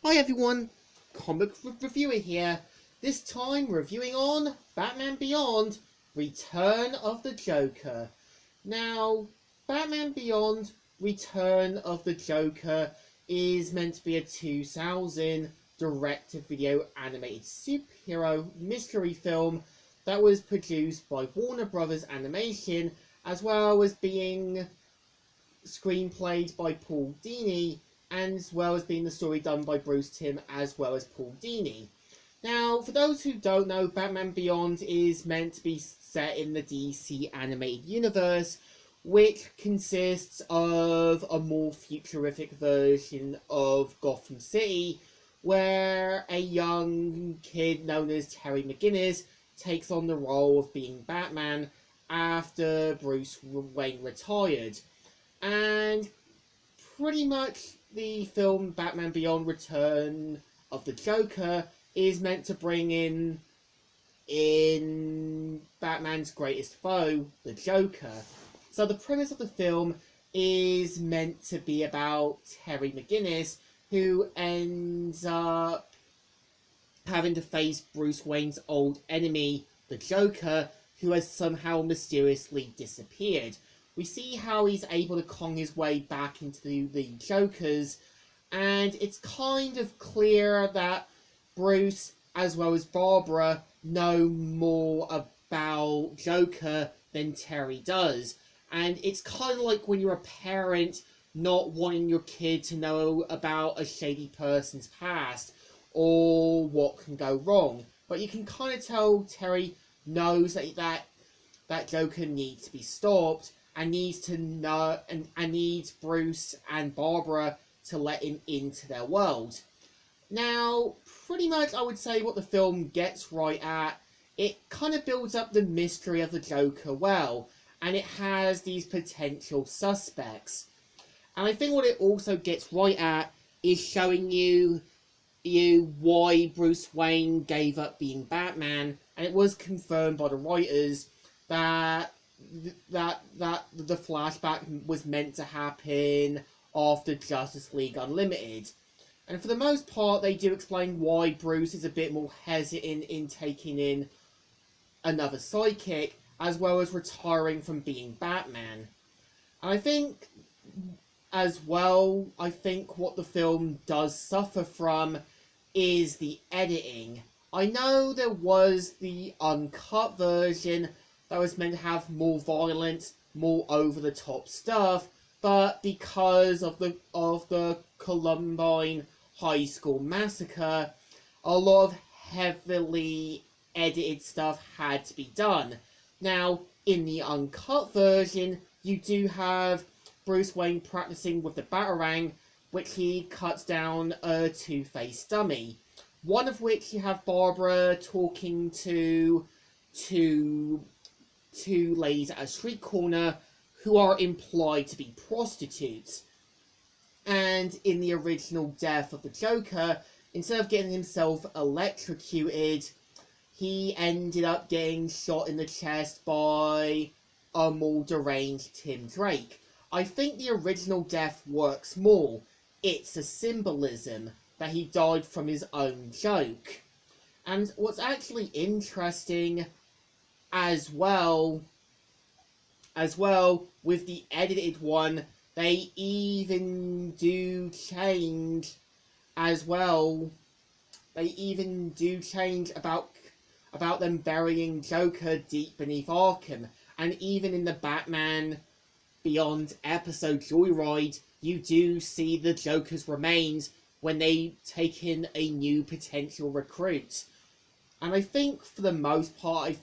Hi everyone, Comic Reviewer here. This time reviewing on Batman Beyond, Return of the Joker. Now, Batman Beyond, Return of the Joker is meant to be a 2000 direct-to-video animated superhero mystery film that was produced by Warner Brothers Animation, as well as being screenplayed by Paul Dini, and as well as being the story done by Bruce Timm as well as Paul Dini. Now, for those who don't know, Batman Beyond is meant to be set in the DC animated universe, which consists of a more futuristic version of Gotham City, where a young kid known as Terry McGinnis takes on the role of being Batman after Bruce Wayne retired. And pretty much the film Batman Beyond Return of the Joker is meant to bring in Batman's greatest foe, the Joker. So the premise of the film is meant to be about Terry McGinnis, who ends up having to face Bruce Wayne's old enemy, the Joker, who has somehow mysteriously disappeared. We see how he's able to con his way back into the Jokers, and it's kind of clear that Bruce, as well as Barbara, know more about Joker than Terry does. And it's kind of like when you're a parent not wanting your kid to know about a shady person's past or what can go wrong. But you can kind of tell Terry knows that Joker needs to be stopped, and needs to know and needs Bruce and Barbara to let him into their world. Now, pretty much I would say what the film gets right at, it kind of builds up the mystery of the Joker well, and it has these potential suspects. And I think what it also gets right at is showing you why Bruce Wayne gave up being Batman, and it was confirmed by the writers that the flashback was meant to happen after Justice League Unlimited. And for the most part, they do explain why Bruce is a bit more hesitant in taking in another sidekick, as well as retiring from being Batman. And I think, as well, what the film does suffer from is the editing. I know there was the uncut version that was meant to have more violence, more over-the-top stuff, but because of the Columbine High School massacre, a lot of heavily edited stuff had to be done. Now, in the uncut version, you do have Bruce Wayne practicing with the Batarang, which he cuts down a two-faced dummy. One of which you have Barbara talking to two ladies at a street corner who are implied to be prostitutes. And in the original Death of the Joker, instead of getting himself electrocuted, he ended up getting shot in the chest by a more deranged Tim Drake. I think the original death works more. It's a symbolism that he died from his own joke. And what's actually interesting as well with the edited one, they even do change about them burying Joker deep beneath Arkham. And even in the Batman Beyond episode Joyride, you do see the Joker's remains when they take in a new potential recruit. And I think, for the most part,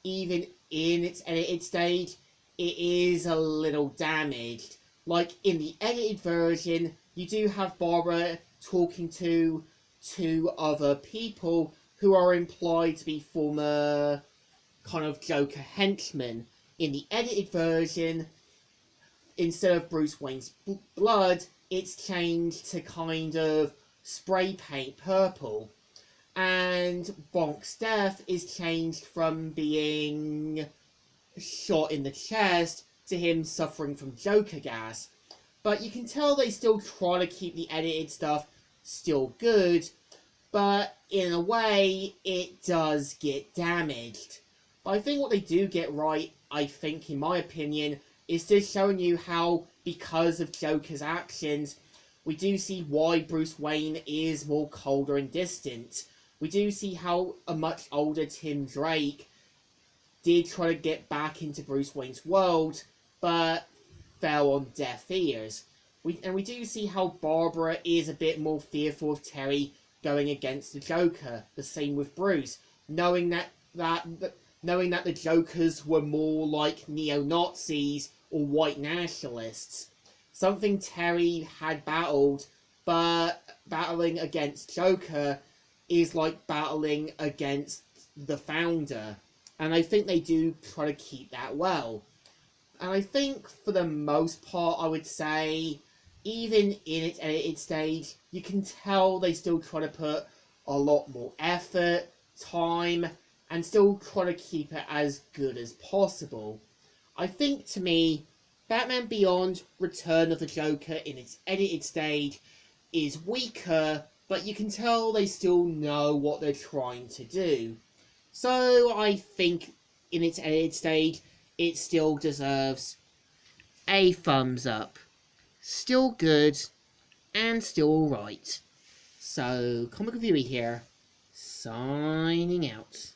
even in its edited stage, it is a little damaged. Like, in the edited version, you do have Barbara talking to two other people who are implied to be former kind of Joker henchmen. In the edited version, instead of Bruce Wayne's blood, it's changed to kind of spray paint purple. And Bonk's death is changed from being shot in the chest to him suffering from Joker gas. But you can tell they still try to keep the edited stuff still good, but in a way, it does get damaged. But I think what they do get right, I think, in my opinion, is just showing you how, because of Joker's actions, we do see why Bruce Wayne is more colder and distant. We do see how a much older Tim Drake did try to get back into Bruce Wayne's world, but fell on deaf ears. We do see how Barbara is a bit more fearful of Terry going against the Joker. The same with Bruce, knowing that the Jokers were more like neo-Nazis or white nationalists. Something Terry had battled, but battling against Joker is like battling against the Founder. And I think they do try to keep that well. And I think for the most part, I would say, even in its edited stage, you can tell they still try to put a lot more effort, time, and still try to keep it as good as possible. I think, to me, Batman Beyond Return of the Joker in its edited stage is weaker, but you can tell they still know what they're trying to do. So I think in its edited stage, it still deserves a thumbs up. Still good, and still alright. So, Comic Reviewer here, signing out.